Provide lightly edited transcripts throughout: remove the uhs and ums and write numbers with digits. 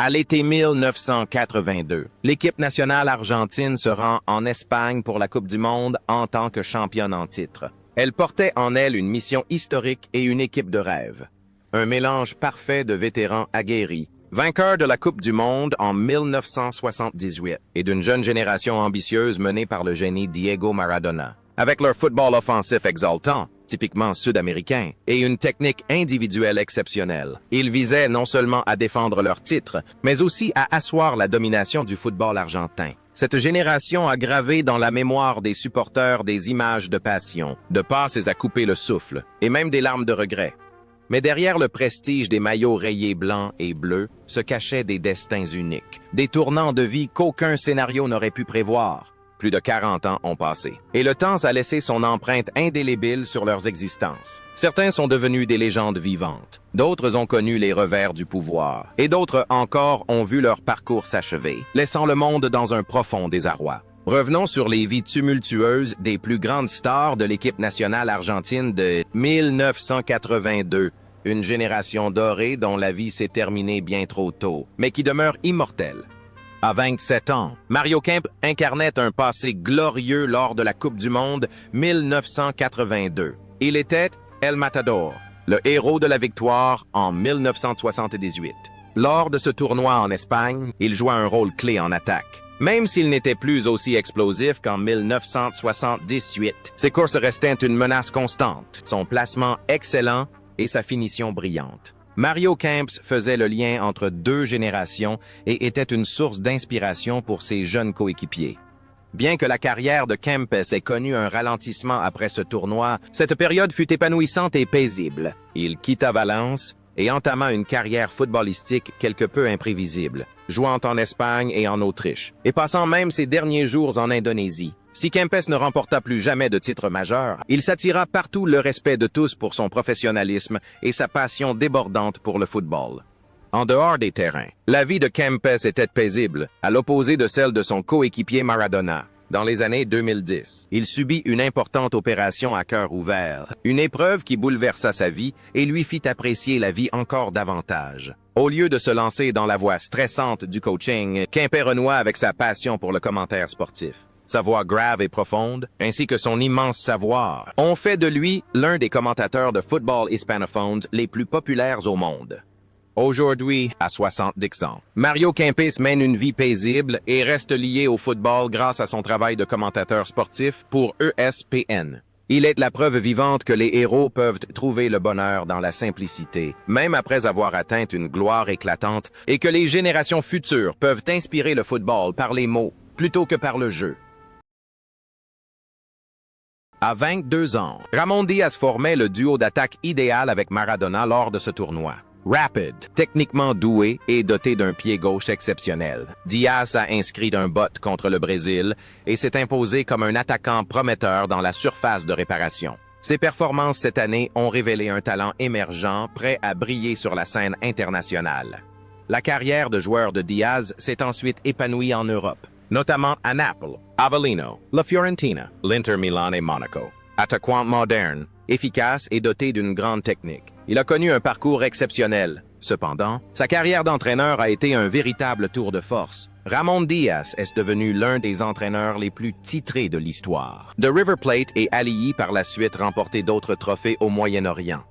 À l'été 1982, l'équipe nationale argentine se rend en Espagne pour la Coupe du Monde en tant que championne en titre. Elle portait en elle une mission historique et une équipe de rêve. Un mélange parfait de vétérans aguerris, vainqueurs de la Coupe du Monde en 1978 et d'une jeune génération ambitieuse menée par le génie Diego Maradona. Avec leur football offensif exaltant, typiquement sud-américain, et une technique individuelle exceptionnelle. Ils visaient non seulement à défendre leur titre, mais aussi à asseoir la domination du football argentin. Cette génération a gravé dans la mémoire des supporters des images de passion, de passes à couper le souffle, et même des larmes de regret. Mais derrière le prestige des maillots rayés blancs et bleus se cachaient des destins uniques, des tournants de vie qu'aucun scénario n'aurait pu prévoir. Plus de 40 ans ont passé, et le temps a laissé son empreinte indélébile sur leurs existences. Certains sont devenus des légendes vivantes, d'autres ont connu les revers du pouvoir, et d'autres encore ont vu leur parcours s'achever, laissant le monde dans un profond désarroi. Revenons sur les vies tumultueuses des plus grandes stars de l'équipe nationale argentine de 1982, une génération dorée dont la vie s'est terminée bien trop tôt, mais qui demeure immortelle. À 27 ans, Mario Kempes incarnait un passé glorieux lors de la Coupe du Monde 1982. Il était El Matador, le héros de la victoire en 1978. Lors de ce tournoi en Espagne, il joua un rôle clé en attaque. Même s'il n'était plus aussi explosif qu'en 1978, ses courses restaient une menace constante, son placement excellent et sa finition brillante. Mario Kempes faisait le lien entre deux générations et était une source d'inspiration pour ses jeunes coéquipiers. Bien que la carrière de Kempes ait connu un ralentissement après ce tournoi, cette période fut épanouissante et paisible. Il quitta Valence et entama une carrière footballistique quelque peu imprévisible, jouant en Espagne et en Autriche, et passant même ses derniers jours en Indonésie. Si Kempes ne remporta plus jamais de titre majeur, il s'attira partout le respect de tous pour son professionnalisme et sa passion débordante pour le football. En dehors des terrains, la vie de Kempes était paisible, à l'opposé de celle de son coéquipier Maradona. Dans les années 2010, il subit une importante opération à cœur ouvert, une épreuve qui bouleversa sa vie et lui fit apprécier la vie encore davantage. Au lieu de se lancer dans la voie stressante du coaching, Kempes renoua avec sa passion pour le commentaire sportif. Sa voix grave et profonde, ainsi que son immense savoir, ont fait de lui l'un des commentateurs de football hispanophones les plus populaires au monde. Aujourd'hui, à 70 ans, Mario Kempes mène une vie paisible et reste lié au football grâce à son travail de commentateur sportif pour ESPN. Il est la preuve vivante que les héros peuvent trouver le bonheur dans la simplicité, même après avoir atteint une gloire éclatante, et que les générations futures peuvent inspirer le football par les mots plutôt que par le jeu. À 22 ans, Ramon Diaz formait le duo d'attaque idéal avec Maradona lors de ce tournoi. Rapide, techniquement doué et doté d'un pied gauche exceptionnel, Diaz a inscrit un but contre le Brésil et s'est imposé comme un attaquant prometteur dans la surface de réparation. Ses performances cette année ont révélé un talent émergent prêt à briller sur la scène internationale. La carrière de joueur de Diaz s'est ensuite épanouie en Europe, notamment à Naples, Avellino, la Fiorentina, l'Inter Milan et Monaco. Attaquant moderne, efficace et doté d'une grande technique, il a connu un parcours exceptionnel. Cependant, sa carrière d'entraîneur a été un véritable tour de force. Ramon Diaz est devenu l'un des entraîneurs les plus titrés de l'histoire. De River Plate et Ali'i par la suite remporté d'autres trophées au Moyen-Orient.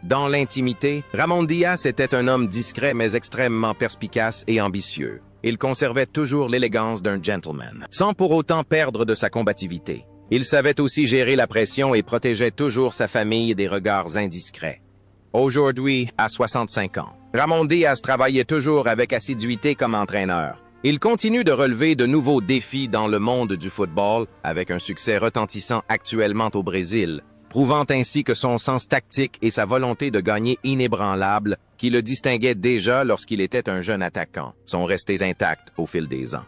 Dans l'intimité, Ramon Diaz était un homme discret mais extrêmement perspicace et ambitieux. Il conservait toujours l'élégance d'un gentleman, sans pour autant perdre de sa combativité. Il savait aussi gérer la pression et protégeait toujours sa famille des regards indiscrets. Aujourd'hui, à 65 ans, Ramon Diaz travaillait toujours avec assiduité comme entraîneur. Il continue de relever de nouveaux défis dans le monde du football, avec un succès retentissant actuellement au Brésil, prouvant ainsi que son sens tactique et sa volonté de gagner inébranlable, qui le distinguaient déjà lorsqu'il était un jeune attaquant, sont restés intacts au fil des ans.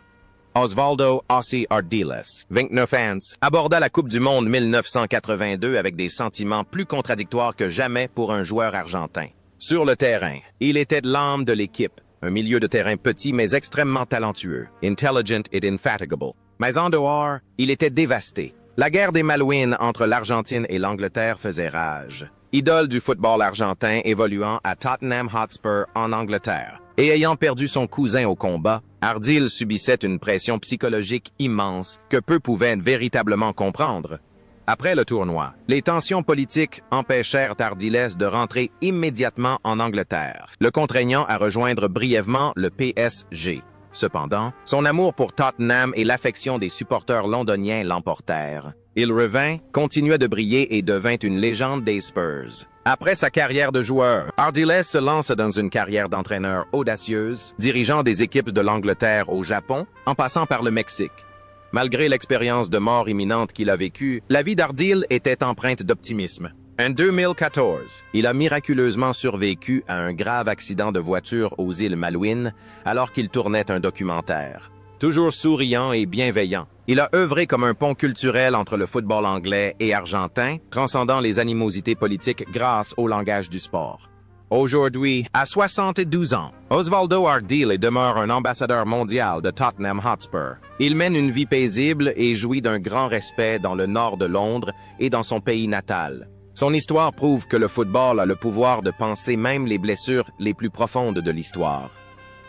Osvaldo Ossi Ardiles, 29 ans, aborda la Coupe du Monde 1982 avec des sentiments plus contradictoires que jamais pour un joueur argentin. Sur le terrain, il était l'âme de l'équipe, un milieu de terrain petit mais extrêmement talentueux, intelligent et infatigable. Mais en dehors, il était dévasté. La guerre des Malouines entre l'Argentine et l'Angleterre faisait rage. Idole du football argentin évoluant à Tottenham Hotspur en Angleterre, Et ayant perdu son cousin au combat, Ardil subissait une pression psychologique immense que peu pouvaient véritablement comprendre. Après le tournoi, les tensions politiques empêchèrent Ardiles de rentrer immédiatement en Angleterre, le contraignant à rejoindre brièvement le PSG. Cependant, son amour pour Tottenham et l'affection des supporters londoniens l'emportèrent. Il revint, continua de briller et devint une légende des Spurs. Après sa carrière de joueur, Ardiles se lance dans une carrière d'entraîneur audacieuse, dirigeant des équipes de l'Angleterre au Japon, en passant par le Mexique. Malgré l'expérience de mort imminente qu'il a vécue, la vie d'Ardil était empreinte d'optimisme. En 2014, il a miraculeusement survécu à un grave accident de voiture aux îles Malouines alors qu'il tournait un documentaire. Toujours souriant et bienveillant, il a œuvré comme un pont culturel entre le football anglais et argentin, transcendant les animosités politiques grâce au langage du sport. Aujourd'hui, à 72 ans, Osvaldo Ardile demeure un ambassadeur mondial de Tottenham Hotspur. Il mène une vie paisible et jouit d'un grand respect dans le nord de Londres et dans son pays natal. Son histoire prouve que le football a le pouvoir de penser même les blessures les plus profondes de l'histoire.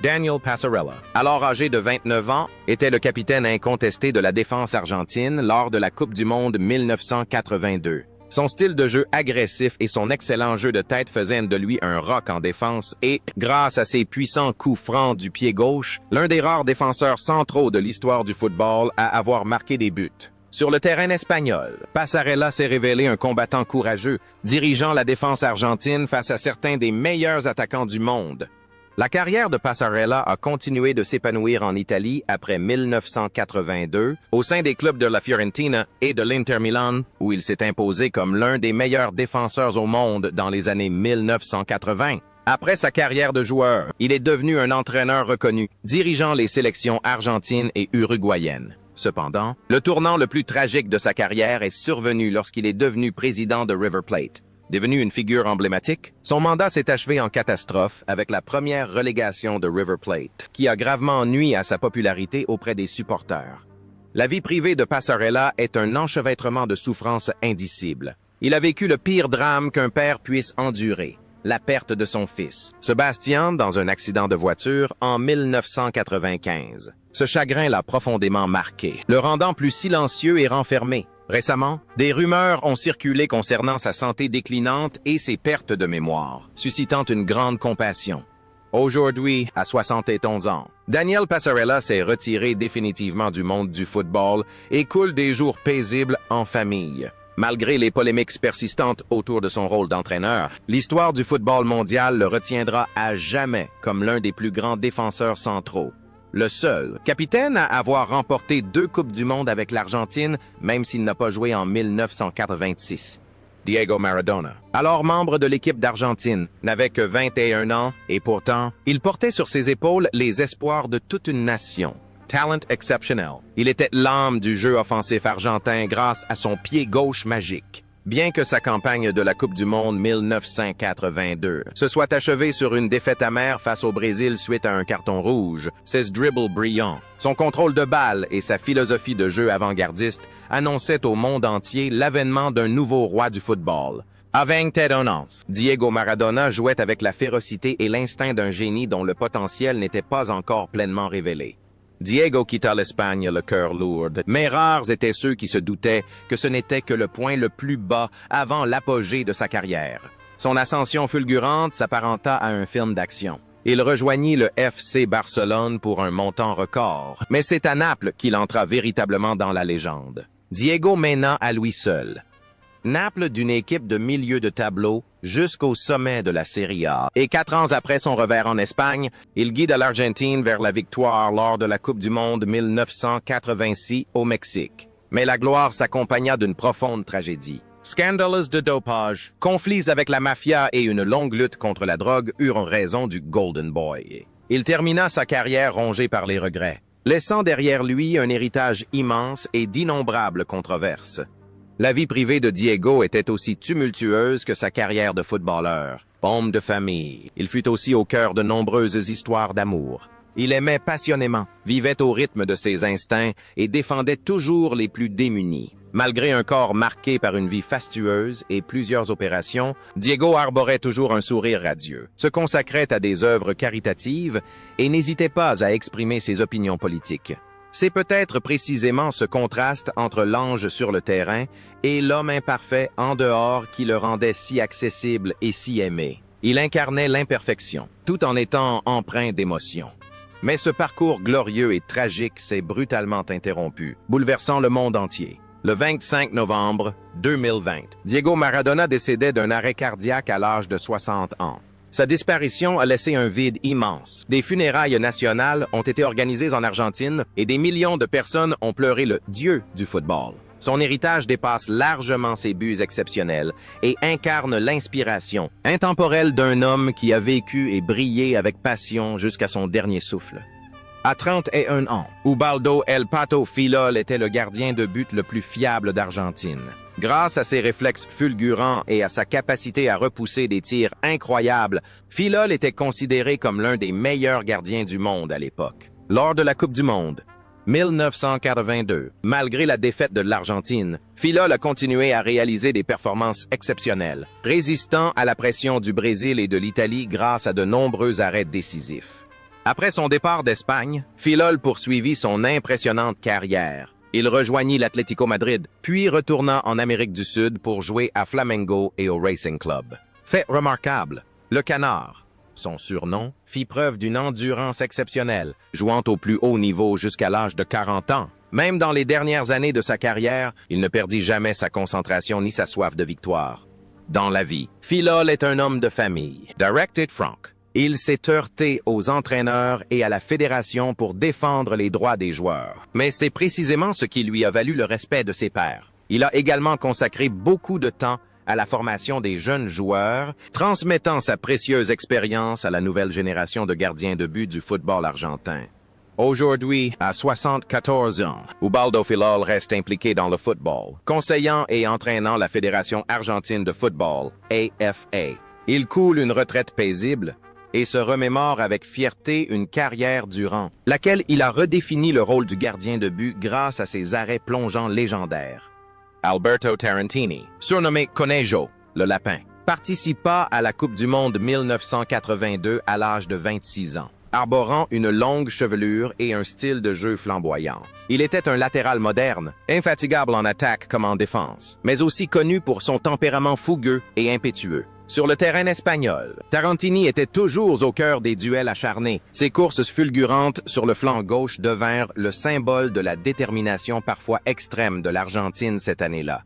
Daniel Passarella, alors âgé de 29 ans, était le capitaine incontesté de la défense argentine lors de la Coupe du Monde 1982. Son style de jeu agressif et son excellent jeu de tête faisaient de lui un roc en défense et, grâce à ses puissants coups francs du pied gauche, l'un des rares défenseurs centraux de l'histoire du football à avoir marqué des buts. Sur le terrain espagnol, Passarella s'est révélé un combattant courageux, dirigeant la défense argentine face à certains des meilleurs attaquants du monde. La carrière de Passarella a continué de s'épanouir en Italie après 1982, au sein des clubs de la Fiorentina et de l'Inter Milan, où il s'est imposé comme l'un des meilleurs défenseurs au monde dans les années 1980. Après sa carrière de joueur, il est devenu un entraîneur reconnu, dirigeant les sélections argentines et uruguayennes. Cependant, le tournant le plus tragique de sa carrière est survenu lorsqu'il est devenu président de River Plate. Devenu une figure emblématique, son mandat s'est achevé en catastrophe avec la première relégation de River Plate, qui a gravement nui à sa popularité auprès des supporters. La vie privée de Passarella est un enchevêtrement de souffrances indicibles. Il a vécu le pire drame qu'un père puisse endurer, la perte de son fils, Sébastien, dans un accident de voiture en 1995. Ce chagrin l'a profondément marqué, le rendant plus silencieux et renfermé. Récemment, des rumeurs ont circulé concernant sa santé déclinante et ses pertes de mémoire, suscitant une grande compassion. Aujourd'hui, à 71 ans, Daniel Passarella s'est retiré définitivement du monde du football et coule des jours paisibles en famille. Malgré les polémiques persistantes autour de son rôle d'entraîneur, l'histoire du football mondial le retiendra à jamais comme l'un des plus grands défenseurs centraux. Le seul capitaine à avoir remporté 2 Coupes du Monde avec l'Argentine, même s'il n'a pas joué en 1986. Diego Maradona, alors membre de l'équipe d'Argentine, n'avait que 21 ans et pourtant, il portait sur ses épaules les espoirs de toute une nation. Talent exceptionnel. Il était l'âme du jeu offensif argentin grâce à son pied gauche magique. Bien que sa campagne de la Coupe du Monde 1982 se soit achevée sur une défaite amère face au Brésil suite à un carton rouge, ses dribbles brillants, son contrôle de balle et sa philosophie de jeu avant-gardiste annonçaient au monde entier l'avènement d'un nouveau roi du football. Avec Tedonance, Diego Maradona jouait avec la férocité et l'instinct d'un génie dont le potentiel n'était pas encore pleinement révélé. Diego quitta l'Espagne le cœur lourd, mais rares étaient ceux qui se doutaient que ce n'était que le point le plus bas avant l'apogée de sa carrière. Son ascension fulgurante s'apparenta à un film d'action. Il rejoignit le FC Barcelone pour un montant record, mais c'est à Naples qu'il entra véritablement dans la légende. Diego mena à lui seul Naples d'une équipe de milieu de tableau jusqu'au sommet de la Serie A. Et 4 ans après son revers en Espagne, il guida l'Argentine vers la victoire lors de la Coupe du Monde 1986 au Mexique. Mais la gloire s'accompagna d'une profonde tragédie. Scandales de dopage, conflits avec la mafia et une longue lutte contre la drogue eurent raison du Golden Boy. Il termina sa carrière rongée par les regrets, laissant derrière lui un héritage immense et d'innombrables controverses. La vie privée de Diego était aussi tumultueuse que sa carrière de footballeur. Homme de famille, il fut aussi au cœur de nombreuses histoires d'amour. Il aimait passionnément, vivait au rythme de ses instincts et défendait toujours les plus démunis. Malgré un corps marqué par une vie fastueuse et plusieurs opérations, Diego arborait toujours un sourire radieux, se consacrait à des œuvres caritatives et n'hésitait pas à exprimer ses opinions politiques. C'est peut-être précisément ce contraste entre l'ange sur le terrain et l'homme imparfait en dehors qui le rendait si accessible et si aimé. Il incarnait l'imperfection, tout en étant empreint d'émotion. Mais ce parcours glorieux et tragique s'est brutalement interrompu, bouleversant le monde entier. Le 25 novembre 2020, Diego Maradona décédait d'un arrêt cardiaque à l'âge de 60 ans. Sa disparition a laissé un vide immense. Des funérailles nationales ont été organisées en Argentine et des millions de personnes ont pleuré le dieu du football. Son héritage dépasse largement ses buts exceptionnels et incarne l'inspiration intemporelle d'un homme qui a vécu et brillé avec passion jusqu'à son dernier souffle. À 31 ans, Ubaldo El Pato Fillol était le gardien de but le plus fiable d'Argentine. Grâce à ses réflexes fulgurants et à sa capacité à repousser des tirs incroyables, Fillol était considéré comme l'un des meilleurs gardiens du monde à l'époque. Lors de la Coupe du Monde 1982, malgré la défaite de l'Argentine, Fillol a continué à réaliser des performances exceptionnelles, résistant à la pression du Brésil et de l'Italie grâce à de nombreux arrêts décisifs. Après son départ d'Espagne, Fillol poursuivit son impressionnante carrière. Il rejoignit l'Atlético Madrid, puis retourna en Amérique du Sud pour jouer à Flamengo et au Racing Club. Fait remarquable, le Canard, son surnom, fit preuve d'une endurance exceptionnelle, jouant au plus haut niveau jusqu'à l'âge de 40 ans. Même dans les dernières années de sa carrière, il ne perdit jamais sa concentration ni sa soif de victoire. Dans la vie, Fillol est un homme de famille. Directed Frank. Il s'est heurté aux entraîneurs et à la fédération pour défendre les droits des joueurs. Mais c'est précisément ce qui lui a valu le respect de ses pairs. Il a également consacré beaucoup de temps à la formation des jeunes joueurs, transmettant sa précieuse expérience à la nouvelle génération de gardiens de but du football argentin. Aujourd'hui, à 74 ans, Ubaldo Fillol reste impliqué dans le football, conseillant et entraînant la Fédération argentine de football, AFA. Il coule une retraite paisible et se remémore avec fierté une carrière durant, laquelle il a redéfini le rôle du gardien de but grâce à ses arrêts plongeants légendaires. Alberto Tarantini, surnommé Conejo, le lapin, participa à la Coupe du Monde 1982 à l'âge de 26 ans, arborant une longue chevelure et un style de jeu flamboyant. Il était un latéral moderne, infatigable en attaque comme en défense, mais aussi connu pour son tempérament fougueux et impétueux. Sur le terrain espagnol, Tarantini était toujours au cœur des duels acharnés. Ses courses fulgurantes sur le flanc gauche devinrent le symbole de la détermination parfois extrême de l'Argentine cette année-là.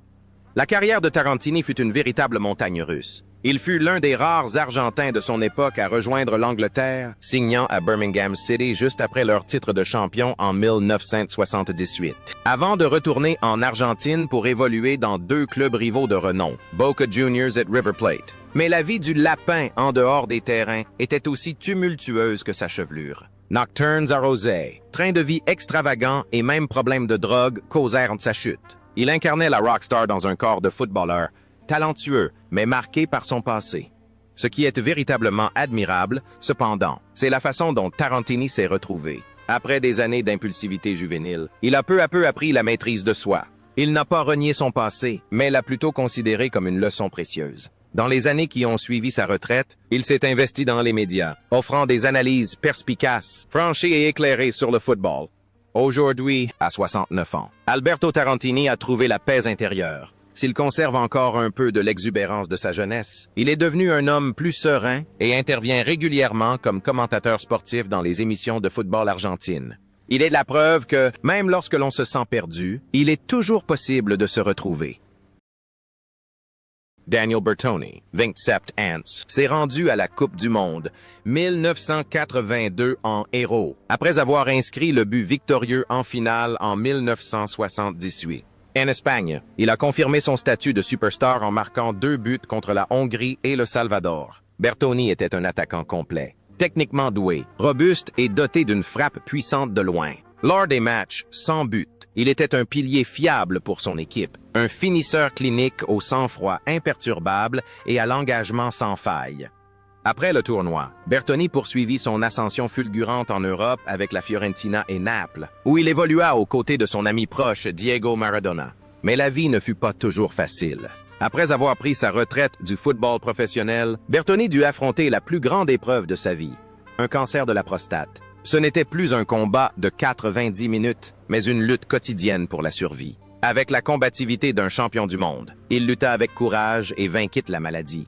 La carrière de Tarantini fut une véritable montagne russe. Il fut l'un des rares Argentins de son époque à rejoindre l'Angleterre, signant à Birmingham City juste après leur titre de champion en 1978. Avant de retourner en Argentine pour évoluer dans deux clubs rivaux de renom, Boca Juniors et River Plate. Mais la vie du lapin en dehors des terrains était aussi tumultueuse que sa chevelure. Nocturnes arrosés, train de vie extravagant et même problèmes de drogue causèrent sa chute. Il incarnait la rockstar dans un corps de footballeur, talentueux, mais marqué par son passé. Ce qui est véritablement admirable, cependant, c'est la façon dont Tarantini s'est retrouvé. Après des années d'impulsivité juvénile, il a peu à peu appris la maîtrise de soi. Il n'a pas renié son passé, mais l'a plutôt considéré comme une leçon précieuse. Dans les années qui ont suivi sa retraite, il s'est investi dans les médias, offrant des analyses perspicaces, franches et éclairées sur le football. Aujourd'hui, à 69 ans, Alberto Tarantini a trouvé la paix intérieure. S'il conserve encore un peu de l'exubérance de sa jeunesse, il est devenu un homme plus serein et intervient régulièrement comme commentateur sportif dans les émissions de football argentines. Il est la preuve que, même lorsque l'on se sent perdu, il est toujours possible de se retrouver. Daniel Bertoni, 27 ans, s'est rendu à la Coupe du Monde 1982 en héros, après avoir inscrit le but victorieux en finale en 1978. En Espagne, il a confirmé son statut de superstar en marquant 2 buts contre la Hongrie et le Salvador. Bertoni était un attaquant complet, techniquement doué, robuste et doté d'une frappe puissante de loin. Lors des matchs sans but, il était un pilier fiable pour son équipe, un finisseur clinique au sang-froid imperturbable et à l'engagement sans faille. Après le tournoi, Bertoni poursuivit son ascension fulgurante en Europe avec la Fiorentina et Naples, où il évolua aux côtés de son ami proche Diego Maradona. Mais la vie ne fut pas toujours facile. Après avoir pris sa retraite du football professionnel, Bertoni dut affronter la plus grande épreuve de sa vie, un cancer de la prostate. Ce n'était plus un combat de 90 minutes, mais une lutte quotidienne pour la survie. Avec la combativité d'un champion du monde, il lutta avec courage et vainquit la maladie.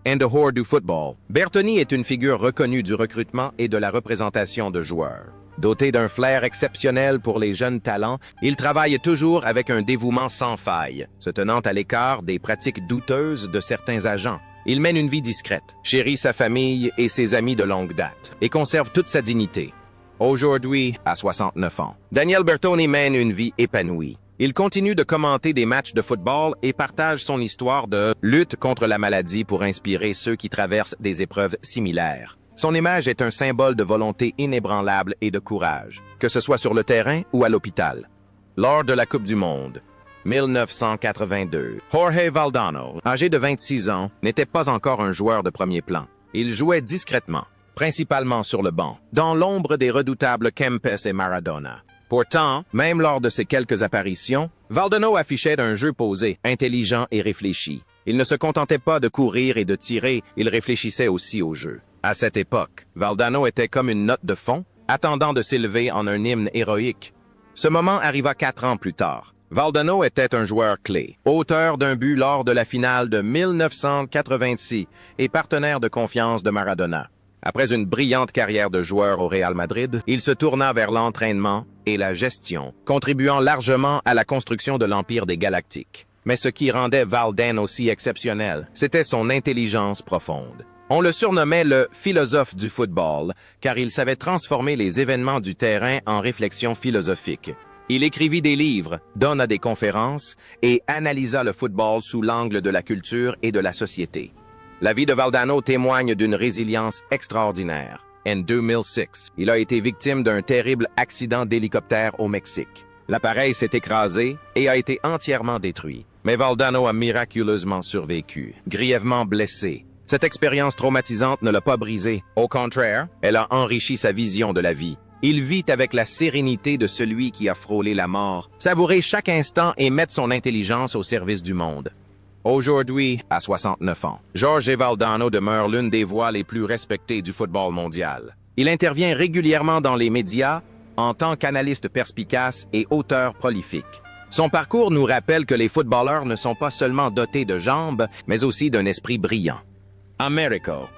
And the whore du football. Bertoni est une figure reconnue du recrutement et de la représentation de joueurs. Doté d'un flair exceptionnel pour les jeunes talents, il travaille toujours avec un dévouement sans faille, se tenant à l'écart des pratiques douteuses de certains agents. Il mène une vie discrète, chérit sa famille et ses amis de longue date, et conserve toute sa dignité. Aujourd'hui, à 69 ans, Daniel Bertoni mène une vie épanouie. Il continue de commenter des matchs de football et partage son histoire de lutte contre la maladie pour inspirer ceux qui traversent des épreuves similaires. Son image est un symbole de volonté inébranlable et de courage, que ce soit sur le terrain ou à l'hôpital. Lors de la Coupe du Monde, 1982, Jorge Valdano, âgé de 26 ans, n'était pas encore un joueur de premier plan. Il jouait discrètement, principalement sur le banc, dans l'ombre des redoutables Kempes et Maradona. Pourtant, même lors de ses quelques apparitions, Valdano affichait un jeu posé, intelligent et réfléchi. Il ne se contentait pas de courir et de tirer, il réfléchissait aussi au jeu. À cette époque, Valdano était comme une note de fond, attendant de s'élever en un hymne héroïque. Ce moment arriva 4 ans plus tard. Valdano était un joueur clé, auteur d'un but lors de la finale de 1986 et partenaire de confiance de Maradona. Après une brillante carrière de joueur au Real Madrid, il se tourna vers l'entraînement et la gestion, contribuant largement à la construction de l'Empire des Galactiques. Mais ce qui rendait Valdan aussi exceptionnel, c'était son intelligence profonde. On le surnommait le philosophe du football, car il savait transformer les événements du terrain en réflexions philosophiques. Il écrivit des livres, donna des conférences et analysa le football sous l'angle de la culture et de la société. La vie de Valdano témoigne d'une résilience extraordinaire. En 2006, il a été victime d'un terrible accident d'hélicoptère au Mexique. L'appareil s'est écrasé et a été entièrement détruit. Mais Valdano a miraculeusement survécu, grièvement blessé. Cette expérience traumatisante ne l'a pas brisé. Au contraire, elle a enrichi sa vision de la vie. Il vit avec la sérénité de celui qui a frôlé la mort, savourer chaque instant et mettre son intelligence au service du monde. Aujourd'hui, à 69 ans, Jorge Valdano demeure l'une des voix les plus respectées du football mondial. Il intervient régulièrement dans les médias en tant qu'analyste perspicace et auteur prolifique. Son parcours nous rappelle que les footballeurs ne sont pas seulement dotés de jambes, mais aussi d'un esprit brillant. Americo,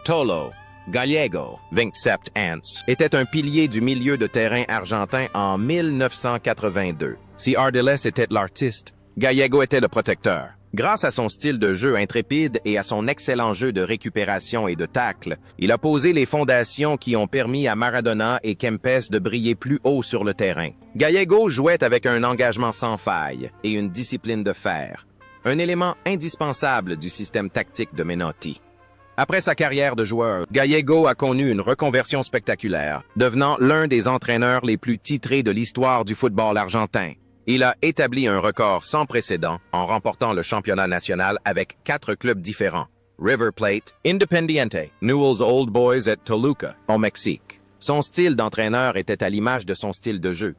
Tolo, Gallego, 27 Ants, était un pilier du milieu de terrain argentin en 1982. Si Ardiles était l'artiste, Gallego était le protecteur. Grâce à son style de jeu intrépide et à son excellent jeu de récupération et de tacle, il a posé les fondations qui ont permis à Maradona et Kempes de briller plus haut sur le terrain. Gallego jouait avec un engagement sans faille et une discipline de fer, un élément indispensable du système tactique de Menotti. Après sa carrière de joueur, Gallego a connu une reconversion spectaculaire, devenant l'un des entraîneurs les plus titrés de l'histoire du football argentin. Il a établi un record sans précédent en remportant le championnat national avec 4 clubs différents: River Plate, Independiente, Newell's Old Boys et Toluca, au Mexique. Son style d'entraîneur était à l'image de son style de jeu.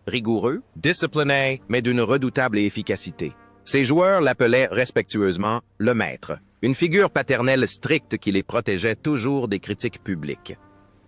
Rigoureux, discipliné, mais d'une redoutable efficacité. Ses joueurs l'appelaient respectueusement le maître, une figure paternelle stricte qui les protégeait toujours des critiques publiques.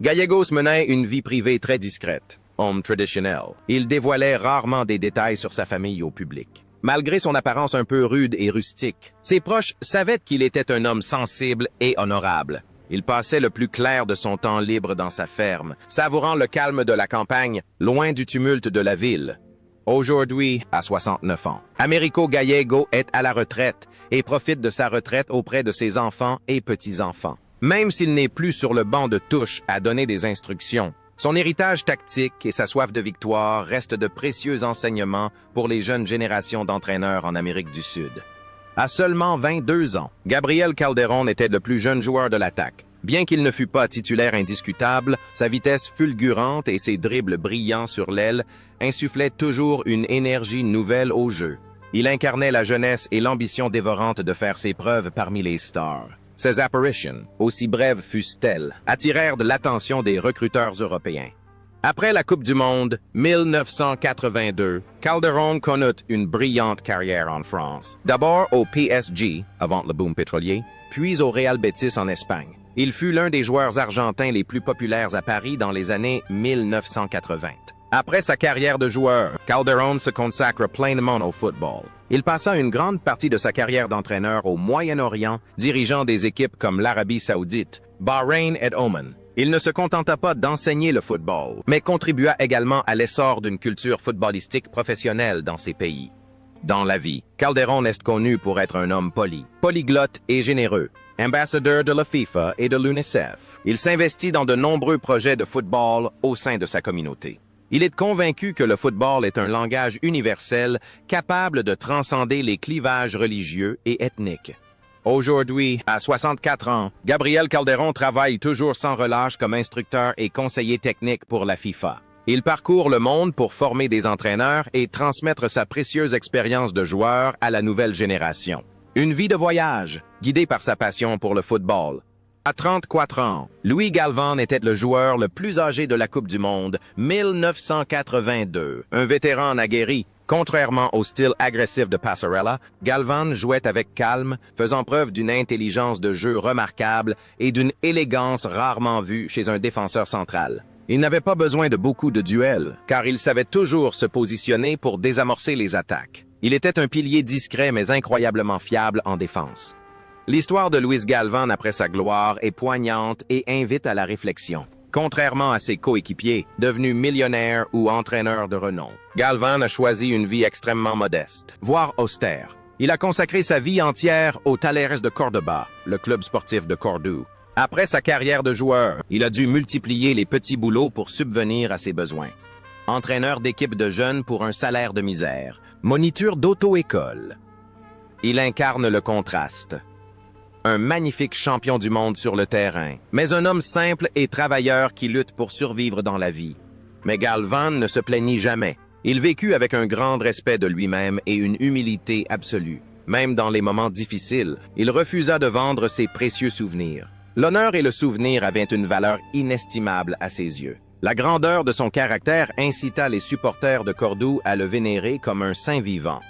Gallegos menait une vie privée très discrète. Homme traditionnel. Il dévoilait rarement des détails sur sa famille au public. Malgré son apparence un peu rude et rustique, ses proches savaient qu'il était un homme sensible et honorable. Il passait le plus clair de son temps libre dans sa ferme, savourant le calme de la campagne, loin du tumulte de la ville. Aujourd'hui, à 69 ans, Americo Gallego est à la retraite et profite de sa retraite auprès de ses enfants et petits-enfants. Même s'il n'est plus sur le banc de touche à donner des instructions, son héritage tactique et sa soif de victoire restent de précieux enseignements pour les jeunes générations d'entraîneurs en Amérique du Sud. À seulement 22 ans, Gabriel Calderón était le plus jeune joueur de l'attaque. Bien qu'il ne fût pas titulaire indiscutable, sa vitesse fulgurante et ses dribbles brillants sur l'aile insufflaient toujours une énergie nouvelle au jeu. Il incarnait la jeunesse et l'ambition dévorante de faire ses preuves parmi les stars. Ces apparitions, aussi brèves fussent-elles, attirèrent de l'attention des recruteurs européens. Après la Coupe du Monde 1982, Calderón connut une brillante carrière en France. D'abord au PSG, avant le boom pétrolier, puis au Real Betis en Espagne. Il fut l'un des joueurs argentins les plus populaires à Paris dans les années 1980. Après sa carrière de joueur, Calderón se consacre pleinement au football. Il passa une grande partie de sa carrière d'entraîneur au Moyen-Orient, dirigeant des équipes comme l'Arabie Saoudite, Bahreïn et Oman. Il ne se contenta pas d'enseigner le football, mais contribua également à l'essor d'une culture footballistique professionnelle dans ces pays. Dans la vie, Calderón est connu pour être un homme poli, polyglotte et généreux. Ambassadeur de la FIFA et de l'UNICEF, il s'investit dans de nombreux projets de football au sein de sa communauté. Il est convaincu que le football est un langage universel capable de transcender les clivages religieux et ethniques. Aujourd'hui, à 64 ans, Gabriel Calderón travaille toujours sans relâche comme instructeur et conseiller technique pour la FIFA. Il parcourt le monde pour former des entraîneurs et transmettre sa précieuse expérience de joueur à la nouvelle génération. Une vie de voyage, guidée par sa passion pour le football. À 34 ans, Luis Galván était le joueur le plus âgé de la Coupe du Monde 1982. Un vétéran aguerri, contrairement au style agressif de Passarella, Galván jouait avec calme, faisant preuve d'une intelligence de jeu remarquable et d'une élégance rarement vue chez un défenseur central. Il n'avait pas besoin de beaucoup de duels, car il savait toujours se positionner pour désamorcer les attaques. Il était un pilier discret mais incroyablement fiable en défense. L'histoire de Luis Galván après sa gloire est poignante et invite à la réflexion. Contrairement à ses coéquipiers, devenus millionnaires ou entraîneurs de renom, Galván a choisi une vie extrêmement modeste, voire austère. Il a consacré sa vie entière au Talleres de Córdoba, le club sportif de Cordoue. Après sa carrière de joueur, il a dû multiplier les petits boulots pour subvenir à ses besoins. Entraîneur d'équipe de jeunes pour un salaire de misère, moniteur d'auto-école. Il incarne le contraste. Un magnifique champion du monde sur le terrain, mais un homme simple et travailleur qui lutte pour survivre dans la vie. Mais Galván ne se plaignit jamais. Il vécut avec un grand respect de lui-même et une humilité absolue. Même dans les moments difficiles, il refusa de vendre ses précieux souvenirs. L'honneur et le souvenir avaient une valeur inestimable à ses yeux. La grandeur de son caractère incita les supporters de Cordoue à le vénérer comme un saint vivant.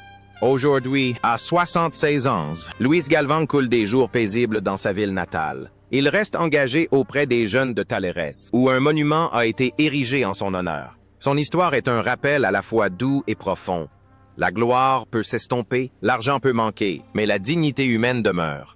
Aujourd'hui, à 76 ans, Luis Galván coule des jours paisibles dans sa ville natale. Il reste engagé auprès des jeunes de Talleres, où un monument a été érigé en son honneur. Son histoire est un rappel à la fois doux et profond. La gloire peut s'estomper, l'argent peut manquer, mais la dignité humaine demeure.